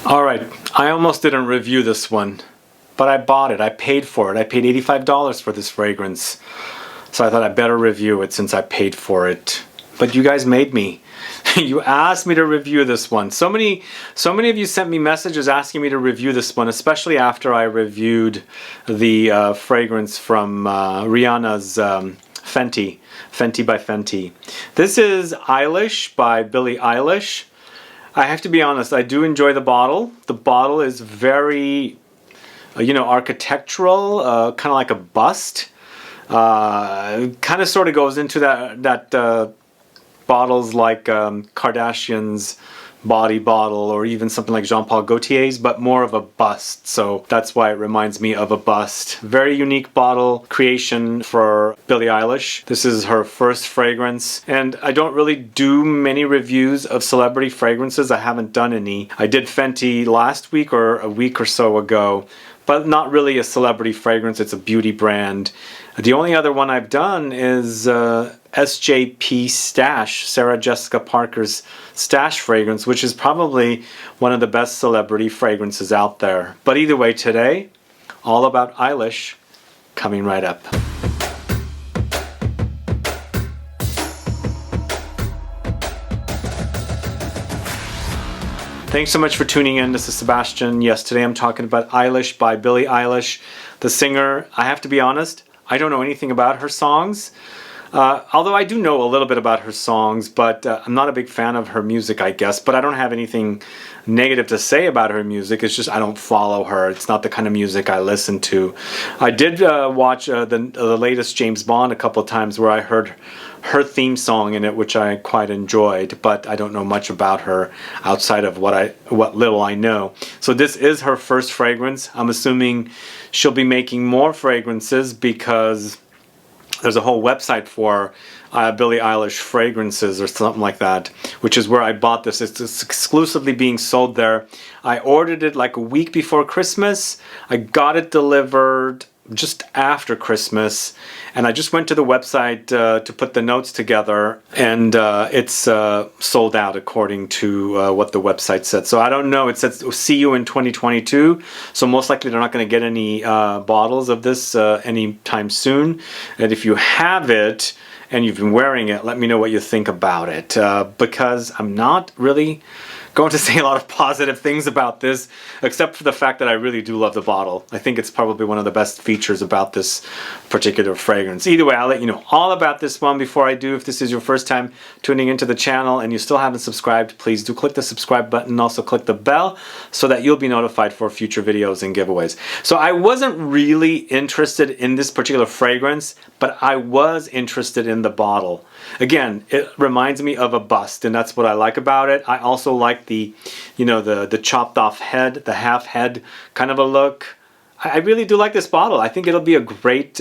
Alright, I almost didn't review this one, but I bought it. I paid for it. I paid $85 for this fragrance. So I thought I'd better review it since I paid for it. But you guys made me. You asked me to review this one. So many of you sent me messages asking me to review this one, especially after I reviewed the fragrance from Rihanna's Fenty by Fenty. This is Eilish by Billie Eilish. I have to be honest, I do enjoy the bottle. The bottle is very, architectural, kind of like a bust. Kind of sort of goes into that bottles like Kardashian's body bottle or even something like Jean-Paul Gaultier's, but more of a bust. So that's why it reminds me of a bust. Very unique bottle creation for Billie Eilish. This is her first fragrance, and I don't really do many reviews of celebrity fragrances. I haven't done any. I did Fenty last week or a week or so ago, but not really a celebrity fragrance. It's a beauty brand. The only other one I've done is SJP Stash, Sarah Jessica Parker's Stash fragrance, which is probably one of the best celebrity fragrances out there. But either way, today, all about Eilish, coming right up. Thanks so much for tuning in. This is Sebastian. Yes, today I'm talking about Eilish by Billie Eilish, the singer. I have to be honest, I don't know anything about her songs. Although I do know a little bit about her songs, but I'm not a big fan of her music, I guess. But I don't have anything negative to say about her music. It's just I don't follow her. It's not the kind of music I listen to. I did watch the latest James Bond a couple of times where I heard her theme song in it, which I quite enjoyed, but I don't know much about her outside of what little I know. So this is her first fragrance. I'm assuming she'll be making more fragrances because there's a whole website for Billie Eilish fragrances or something like that, which is where I bought this. It's exclusively being sold there. I ordered it like a week before Christmas. I got it delivered just after Christmas, and I just went to the website to put the notes together, and it's sold out according to what the website said. So I don't know. It says see you in 2022, so most likely they're not going to get any bottles of this anytime soon. And if you have it and you've been wearing it, let me know what you think about it, because I'm not really going to say a lot of positive things about this, except for the fact that I really do love the bottle. I think it's probably one of the best features about this particular fragrance. Either way, I'll let you know all about this one. Before I do, if this is your first time tuning into the channel and you still haven't subscribed, please do click the subscribe button and also click the bell so that you'll be notified for future videos and giveaways. So I wasn't really interested in this particular fragrance, but I was interested in the bottle. Again, it reminds me of a bust, and that's what I like about it. I also like the chopped off head, the half head kind of a look. I really do like this bottle. I think it'll be a great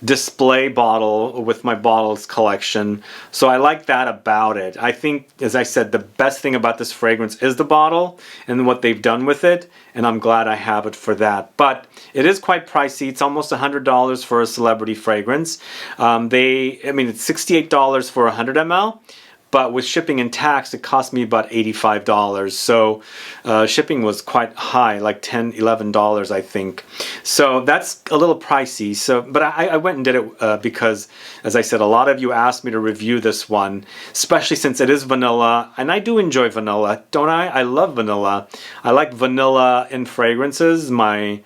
display bottle with my bottles collection. So I like that about it. I think, as I said, the best thing about this fragrance is the bottle and what they've done with it, and I'm glad I have it for that. But it is quite pricey. It's almost $100 for a celebrity fragrance. It's $68 for 100 ml. But with shipping and tax, it cost me about $85. So shipping was quite high, like $10, $11, I think. So that's a little pricey. But I went and did it because, as I said, a lot of you asked me to review this one, especially since it is vanilla. And I do enjoy vanilla, don't I? I love vanilla. I like vanilla in fragrances. My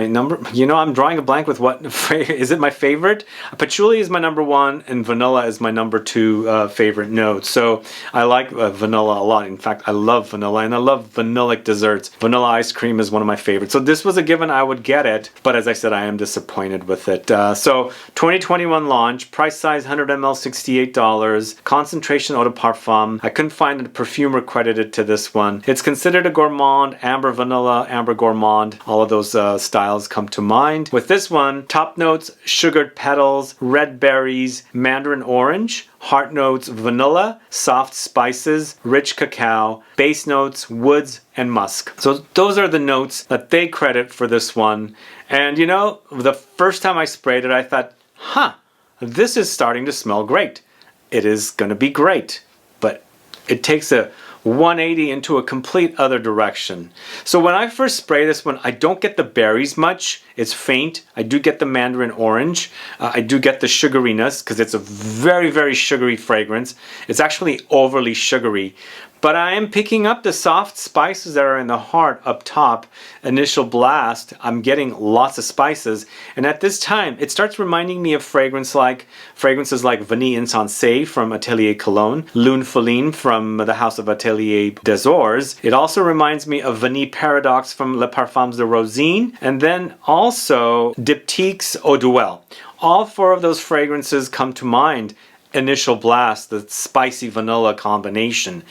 number, I'm drawing a blank with what, is it my favorite? Patchouli is my number one, and vanilla is my number two favorite note. So I like vanilla a lot. In fact, I love vanilla, and I love vanillic desserts. Vanilla ice cream is one of my favorites. So this was a given I would get it, but as I said, I am disappointed with it. So 2021 launch, price size 100 ml, $68. Concentration Eau De Parfum. I couldn't find a perfumer credited to this one. It's considered a gourmand, amber vanilla, amber gourmand. All of those styles come to mind. With this one, top notes, sugared petals, red berries, mandarin orange, heart notes, vanilla, soft spices, rich cacao, base notes, woods, and musk. So those are the notes that they credit for this one. And the first time I sprayed it, I thought, this is starting to smell great. It is going to be great. But it takes a 180 into a complete other direction. So when I first spray this one, I don't get the berries much. It's faint. I do get the mandarin orange. I do get the sugariness because it's a very, very sugary fragrance. It's actually overly sugary. But I am picking up the soft spices that are in the heart up top. Initial blast, I'm getting lots of spices. And at this time, it starts reminding me of fragrances like Vanille Insensé from Atelier Cologne, Lune Foline from the House of Atelier des Ors. It also reminds me of Vanille Paradox from Les Parfums de Rosine. And then also Diptyque's Eau Duel. All four of those fragrances come to mind. Initial blast, the spicy vanilla combination.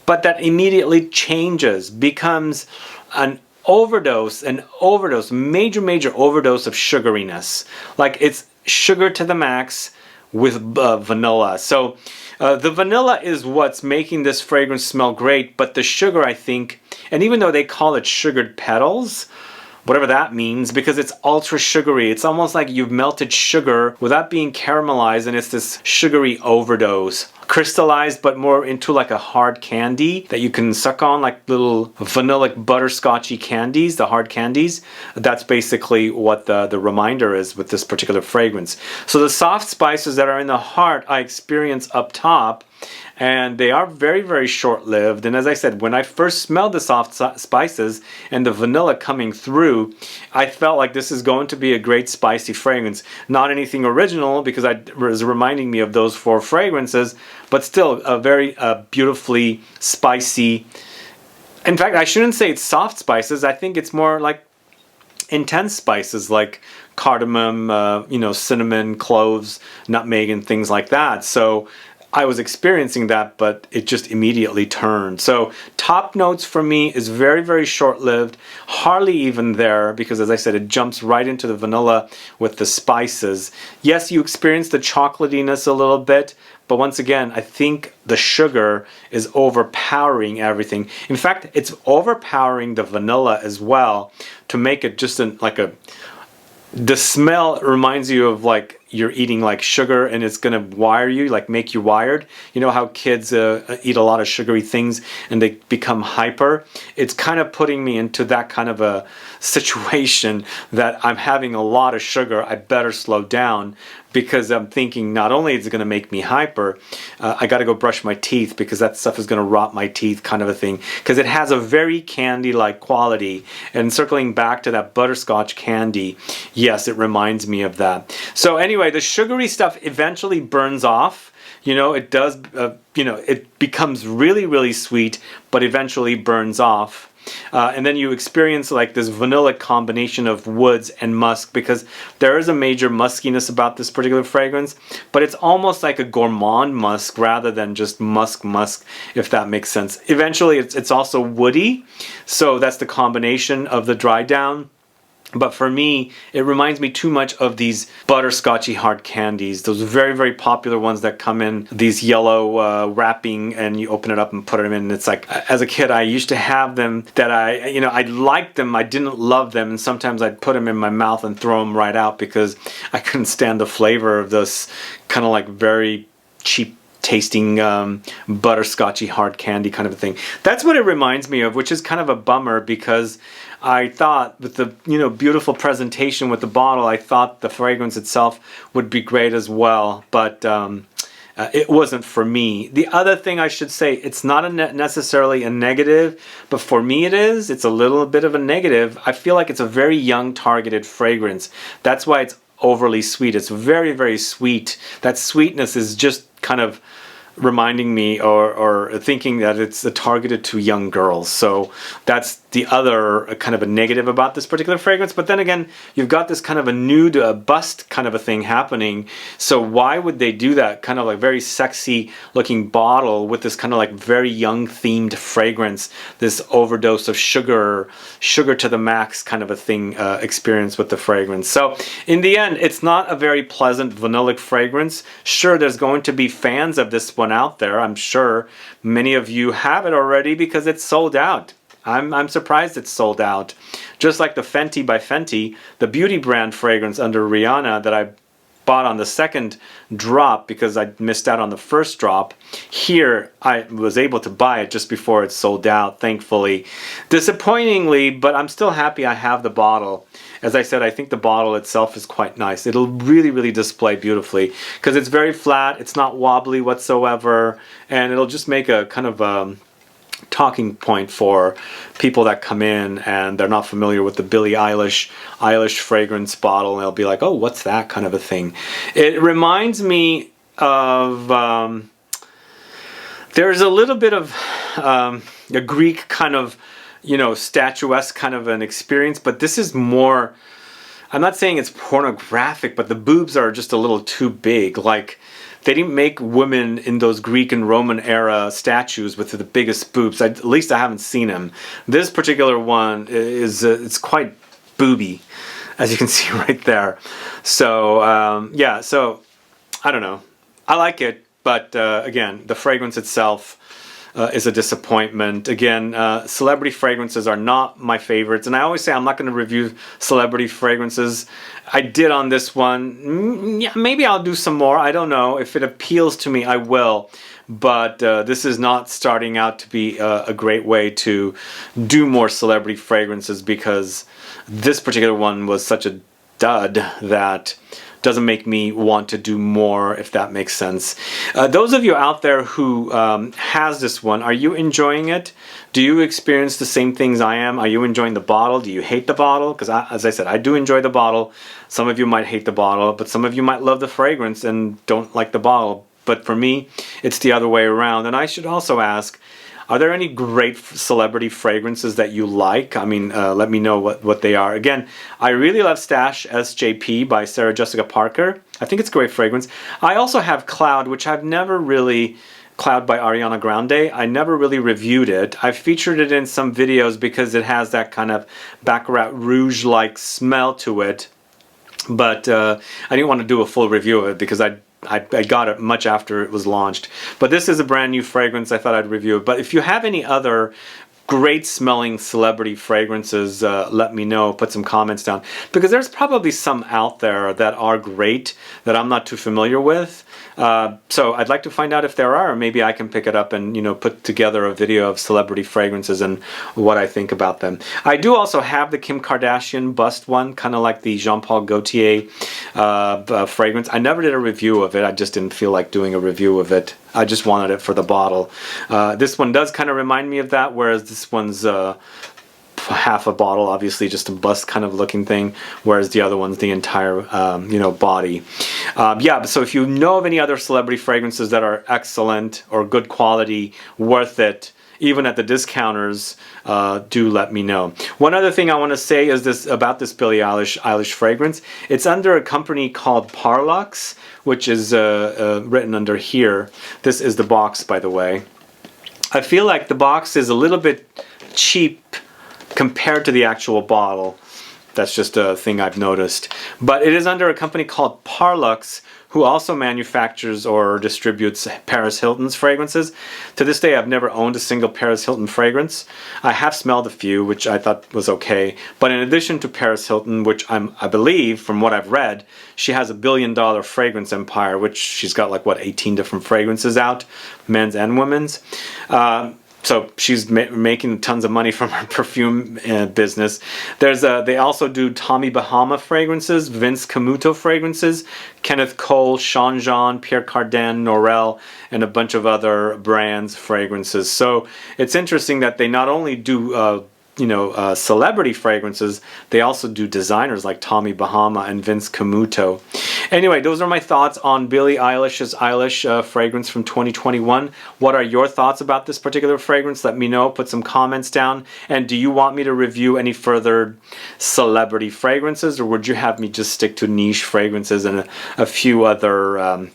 But that immediately changes, becomes an overdose, major overdose of sugariness. Like it's sugar to the max with vanilla. So the vanilla is what's making this fragrance smell great, but the sugar, I think, and even though they call it sugared petals, whatever that means, because it's ultra sugary. It's almost like you've melted sugar without being caramelized, and it's this sugary overdose. Crystallized, but more into like a hard candy that you can suck on, like little vanillic butterscotchy candies, the hard candies. That's basically what the reminder is with this particular fragrance. So the soft spices that are in the heart I experience up top, and they are very, very short-lived. And as I said, when I first smelled the soft spices and the vanilla coming through, I felt like this is going to be a great spicy fragrance. Not anything original, because it was reminding me of those four fragrances, but still a very beautifully spicy. In fact, I shouldn't say it's soft spices. I think it's more like intense spices like cardamom, cinnamon, cloves, nutmeg, and things like that. So I was experiencing that, but it just immediately turned. So top notes for me is very, very short-lived, hardly even there, because as I said, it jumps right into the vanilla with the spices. Yes, you experience the chocolatiness a little bit, but once again, I think the sugar is overpowering everything. In fact, it's overpowering the vanilla as well to make it just the smell reminds you of like you're eating like sugar, and it's gonna wire you, like make you wired. You know how kids eat a lot of sugary things and they become hyper? It's kind of putting me into that kind of a situation that I'm having a lot of sugar, I better slow down, because I'm thinking not only is it going to make me hyper, I got to go brush my teeth because that stuff is going to rot my teeth, kind of a thing, because it has a very candy-like quality. And circling back to that butterscotch candy, yes, it reminds me of that. So anyway, the sugary stuff eventually burns off. It does, it becomes really, really sweet, but eventually burns off. And then you experience like this vanilla combination of woods and musk, because there is a major muskiness about this particular fragrance, but it's almost like a gourmand musk rather than just musk, if that makes sense. Eventually it's also woody, so that's the combination of the dry down. But for me, it reminds me too much of these butterscotchy hard candies, those very, very popular ones that come in these yellow wrapping, and you open it up and put them in. And it's like, as a kid, I used to have them that I liked them, I didn't love them, and sometimes I'd put them in my mouth and throw them right out because I couldn't stand the flavor of this kind of like very cheap tasting butterscotchy hard candy kind of a thing. That's what it reminds me of, which is kind of a bummer, because I thought with the beautiful presentation with the bottle, I thought the fragrance itself would be great as well, but it wasn't for me. The other thing I should say, it's not necessarily a negative, but for me it is. It's a little bit of a negative. I feel like it's a very young targeted fragrance. That's why it's overly sweet. It's very, very sweet. That sweetness is just kind of reminding me or thinking that it's targeted to young girls. So that's the other kind of a negative about this particular fragrance. But then again, you've got this kind of a nude bust kind of a thing happening. So why would they do that? Kind of like very sexy looking bottle with this kind of like very young themed fragrance, this overdose of sugar to the max kind of a thing experience with the fragrance. So in the end, it's not a very pleasant vanillic fragrance. Sure, there's going to be fans of this one out there. I'm sure many of you have it already because it's sold out. I'm surprised it's sold out. Just like the Fenty by Fenty, the beauty brand fragrance under Rihanna that I spot on the second drop because I missed out on the first drop. Here, I was able to buy it just before it sold out, thankfully. Disappointingly, but I'm still happy I have the bottle. As I said, I think the bottle itself is quite nice. It'll really display beautifully because it's very flat, it's not wobbly whatsoever, and it'll just make a kind of talking point for people that come in and they're not familiar with the Billie Eilish fragrance bottle, and they'll be like, oh, what's that kind of a thing. It reminds me of there's a little bit of a Greek kind of, you know, statuesque kind of an experience, but this is more, I'm not saying it's pornographic, but the boobs are just a little too big. Like, they didn't make women in those Greek and Roman era statues with the biggest boobs. At least I haven't seen them. This particular one is it's quite booby, as you can see right there. So yeah, so I don't know. I like it, but again, the fragrance itself is a disappointment. Again, celebrity fragrances are not my favorites, and I always say I'm not going to review celebrity fragrances. I did on this one. Yeah, maybe I'll do some more. I don't know. If it appeals to me, I will. But this is not starting out to be a great way to do more celebrity fragrances, because this particular one was such a dud that doesn't make me want to do more, if that makes sense. Those of you out there who has this one, are you enjoying it? Do you experience the same things I am? Are you enjoying the bottle? Do you hate the bottle? Because as I said, I do enjoy the bottle. Some of you might hate the bottle, but some of you might love the fragrance and don't like the bottle. But for me, it's the other way around. And I should also ask, are there any great celebrity fragrances that you like? I mean, let me know what they are. Again, I really love Stash SJP by Sarah Jessica Parker. I think it's a great fragrance. I also have Cloud, which I've never really... Cloud by Ariana Grande. I never really reviewed it. I've featured it in some videos because it has that kind of Baccarat Rouge-like smell to it. But I didn't want to do a full review of it because I got it much after it was launched. But this is a brand new fragrance. I thought I'd review it. But if you have any other great smelling celebrity fragrances, let me know. Put some comments down, because there's probably some out there that are great that I'm not too familiar with. So I'd like to find out if there are. Maybe I can pick it up and, you know, put together a video of celebrity fragrances and what I think about them. I do also have the Kim Kardashian bust one, kind of like the Jean-Paul Gaultier fragrance. I never did a review of it. I just didn't feel like doing a review of it. I just wanted it for the bottle. This one does kind of remind me of that, whereas this one's half a bottle, obviously just a bust kind of looking thing, whereas the other one's the entire you know, body. Yeah, so if you know of any other celebrity fragrances that are excellent or good quality, worth it, even at the discounters, do let me know. One other thing I want to say is this about this Billie Eilish fragrance. It's under a company called Parlux, which is written under here. This is the box, by the way. I feel like the box is a little bit cheap compared to the actual bottle. That's just a thing I've noticed. But it is under a company called Parlux, who also manufactures or distributes Paris Hilton's fragrances. To this day, I've never owned a single Paris Hilton fragrance. I have smelled a few, which I thought was okay. But in addition to Paris Hilton, which I believe, from what I've read, she has $1 billion fragrance empire, which she's got like, what, 18 different fragrances out, men's and women's. So she's making tons of money from her perfume business. They also do Tommy Bahama fragrances, Vince Camuto fragrances, Kenneth Cole, Sean Jean, Pierre Cardin, Norell, and a bunch of other brands fragrances. So it's interesting that they not only do you know, celebrity fragrances, they also do designers like Tommy Bahama and Vince Camuto. Anyway, those are my thoughts on Billie Eilish's Eilish fragrance from 2021. What are your thoughts about this particular fragrance? Let me know. Put some comments down. And do you want me to review any further celebrity fragrances, or would you have me just stick to niche fragrances and a few other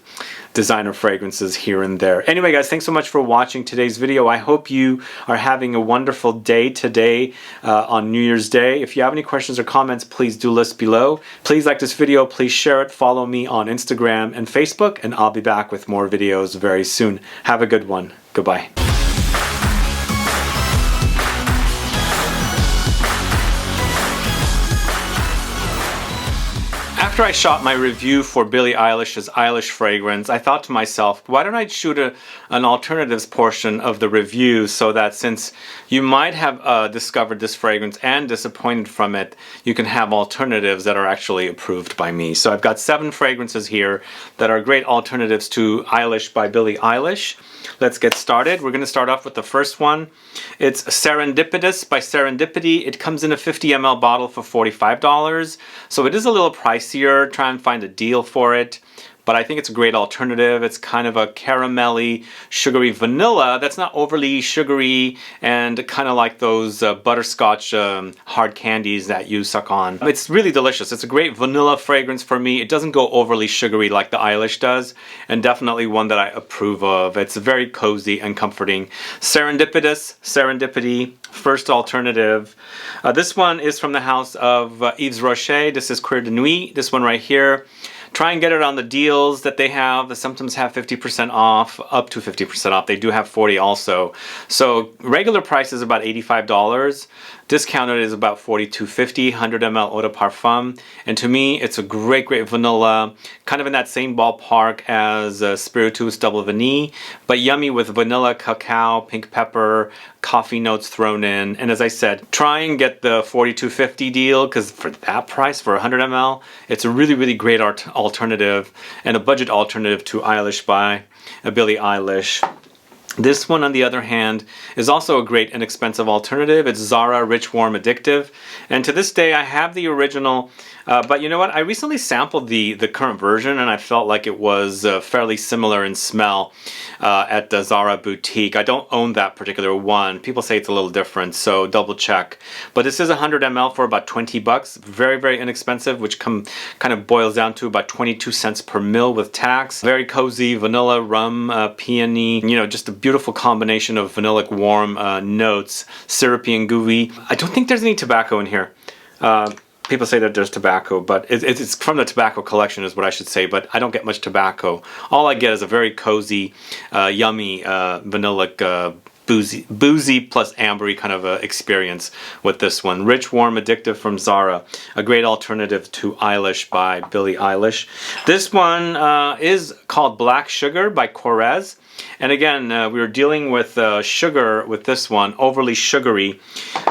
designer fragrances here and there? Anyway, guys, thanks so much for watching today's video. I hope you are having a wonderful day today on New Year's Day. If you have any questions or comments, please do list below. Please like this video, please share it, follow me on Instagram and Facebook, and I'll be back with more videos very soon. Have a good one. Goodbye. After I shot my review for Billie Eilish's Eilish fragrance, I thought to myself, why don't I shoot an alternatives portion of the review so that since you might have discovered this fragrance and disappointed from it, you can have alternatives that are actually approved by me. So I've got 7 fragrances here that are great alternatives to Eilish by Billie Eilish. Let's get started. We're going to start off with the first one. It's Serendipitous by Serendipity. It comes in a 50 ml bottle for $45. So it is a little pricier. Try and find a deal for it. But I think it's a great alternative. It's kind of a caramelly, sugary vanilla that's not overly sugary and kind of like those butterscotch hard candies that you suck on. It's really delicious. It's a great vanilla fragrance for me. It doesn't go overly sugary like the Eilish does, and definitely one that I approve of. It's very cozy and comforting. Serendipitous, Serendipity, first alternative. This one is from the house of Yves Rocher. This is CUIR de NUIT, this one right here. Try and get it on the deals that they have. They sometimes have 50% off, up to 50% off. They do have 40 also. So regular price is about $85. Discounted is about $42.50, 100 ml Eau De Parfum. And to me, it's a great, great vanilla, kind of in that same ballpark as Spirituous Double Vanille, but yummy with vanilla, cacao, pink pepper, coffee notes thrown in. And as I said, try and get the $42.50 deal, because for that price, for 100 ml, it's a really, really great alternative and a budget alternative to Eilish by Billie Eilish. This one, on the other hand, is also a great inexpensive alternative. It's Zara Rich Warm Addictive. And to this day, I have the original, but you know what? I recently sampled the current version, and I felt like it was fairly similar in smell at the Zara boutique. I don't own that particular one. People say it's a little different, so double check. But this is 100 ml for about 20 bucks. Very, very inexpensive, which kind of boils down to about 22 cents per mil with tax. Very cozy, vanilla, rum, peony, you know, just a beautiful combination of vanillic warm notes, syrupy and gooey. I don't think there's any tobacco in here. People say that there's tobacco, but it's from the tobacco collection is what I should say, but I don't get much tobacco. All I get is a very cozy, yummy, vanillic, boozy plus ambery kind of experience with this one. Rich, Warm, Addictive from Zara. A great alternative to Eilish by Billie Eilish. This one is called Black Sugar by Corez. And again, we were dealing with sugar with this one, overly sugary,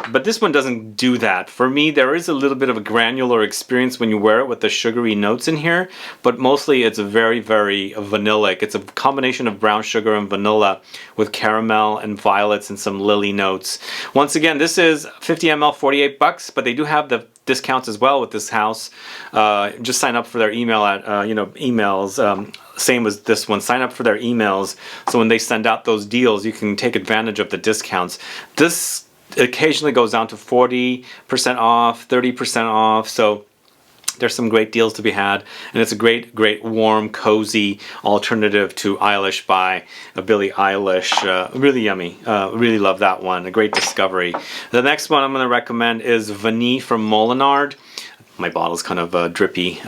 but this one doesn't do that. For me, there is a little bit of a granular experience when you wear it with the sugary notes in here, but mostly it's very, very vanillic. It's a combination of brown sugar and vanilla with caramel and violets and some lily notes. Once again, this is 50 ml, 48 bucks, but they do have the discounts as well with this house. Just sign up for their email at, emails. Same as this one. Sign up for their emails, so when they send out those deals, you can take advantage of the discounts. This occasionally goes down to 40% off, 30% off, so there's some great deals to be had, and it's a great, great, warm, cozy alternative to Eilish by Billie Eilish. Really yummy. Really love that one. A great discovery. The next one I'm going to recommend is Vanille from Molinard. My bottle's kind of drippy.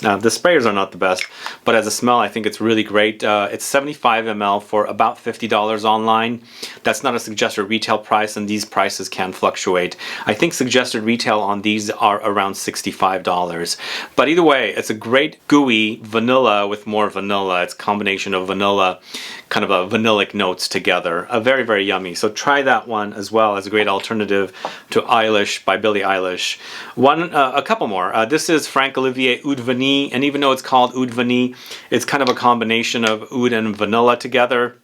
The sprayers are not the best, but as a smell, I think it's really great. It's 75 ml for about $50 online. That's not a suggested retail price, and these prices can fluctuate. I think suggested retail on these are around $65. But either way, it's a great gooey vanilla with more vanilla. It's a combination of vanilla, kind of a vanillic notes together. Very, very yummy. So try that one as well as a great alternative to Eilish by Billie Eilish. A couple more. This is Frank Olivier Oud Vanille. And even though it's called Oud Vanille, it's kind of a combination of oud and vanilla together.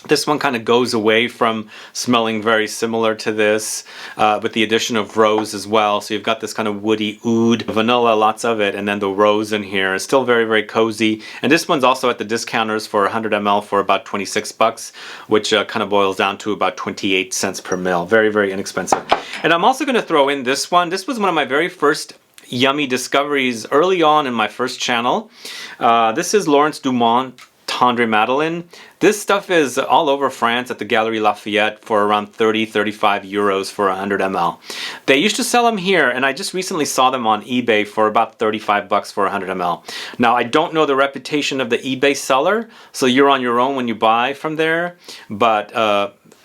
This one kind of goes away from smelling very similar to this, with the addition of rose as well. So you've got this kind of woody oud, vanilla, lots of it, and then the rose in here. It's still very, very cozy. And this one's also at the discounters for 100 ml for about 26 bucks, which kind of boils down to about 28 cents per mil. Very, very inexpensive. And I'm also going to throw in this one. This was one of my very first yummy discoveries early on in my first channel. This is Laurence Dumont Tendre Madeleine. This stuff is all over France at the Galerie Lafayette for around 30-35 euros for 100 ml. They used to sell them here, and I just recently saw them on eBay for about 35 bucks for 100 ml. Now, I don't know the reputation of the eBay seller, so you're on your own when you buy from there, but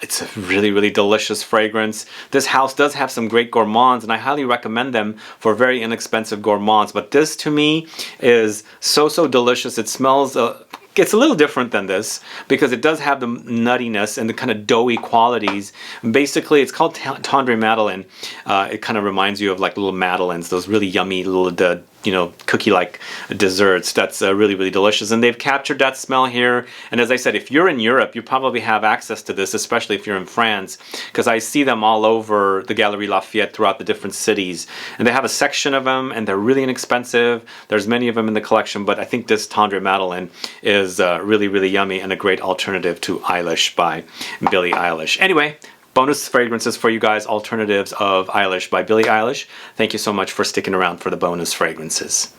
It's a really, really delicious fragrance. This house does have some great gourmands, and I highly recommend them for very inexpensive gourmands. But this, to me, is so, so delicious. It smells... it's a little different than this because it does have the nuttiness and the kind of doughy qualities. Basically, it's called Tendre Madeleine. It kind of reminds you of like little madeleines, those really yummy little, you know, cookie-like desserts. That's really, really delicious. And they've captured that smell here. And as I said, if you're in Europe, you probably have access to this, especially if you're in France, because I see them all over the Galeries Lafayette throughout the different cities. And they have a section of them, and they're really inexpensive. There's many of them in the collection, but I think this Tendre Madeleine is really, really yummy and a great alternative to Eilish by Billie Eilish. Anyway, bonus fragrances for you guys, alternatives of Eilish by Billie Eilish. Thank you so much for sticking around for the bonus fragrances.